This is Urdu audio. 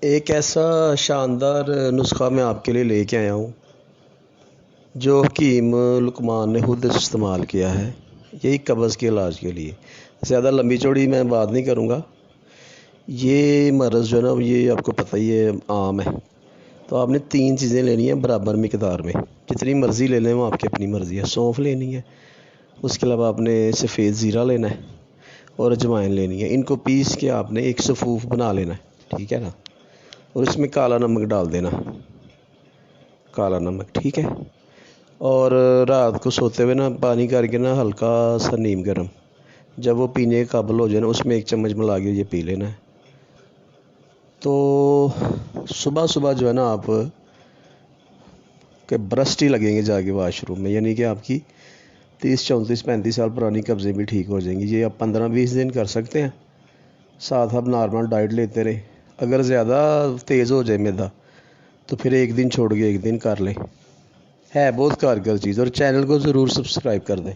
ایک ایسا شاندار نسخہ میں آپ کے لیے لے کے آیا ہوں جو حکیم لقمان نے خود استعمال کیا ہے، یہی قبض کے علاج کے لیے۔ زیادہ لمبی چوڑی میں بات نہیں کروں گا۔ یہ مرض جو ہے نا، یہ آپ کو پتہ ہی ہے، عام ہے۔ تو آپ نے 3 چیزیں لینی ہیں برابر مقدار میں، جتنی مرضی لے لیں، وہ آپ کی اپنی مرضی ہے۔ سونف لینی ہے، اس کے علاوہ آپ نے سفید زیرہ لینا ہے اور اجوائن لینی ہے۔ ان کو پیس کے آپ نے ایک صفوف بنا لینا ہے، ٹھیک ہے نا؟ اور اس میں کالا نمک ڈال دینا، کالا نمک، ٹھیک ہے؟ اور رات کو سوتے ہوئے نا پانی کر کے نا ہلکا سا نیم گرم، جب وہ پینے کے قابل ہو جائے نا، اس میں 1 چمچ ملا کے یہ پی لینا ہے۔ تو صبح صبح جو ہے نا آپ کہ برسٹ ہی لگیں گے جا کے واش روم میں، یعنی کہ آپ کی 30 34 35 سال پرانی قبضیں بھی ٹھیک ہو جائیں گی۔ یہ آپ 15 20 دن کر سکتے ہیں، ساتھ آپ نارمل ڈائٹ لیتے رہے۔ اگر زیادہ تیز ہو جائے معدہ تو پھر 1 دن چھوڑ کے 1 دن کر لیں، ہے بہت کارگر چیز۔ اور چینل کو ضرور سبسکرائب کر دیں۔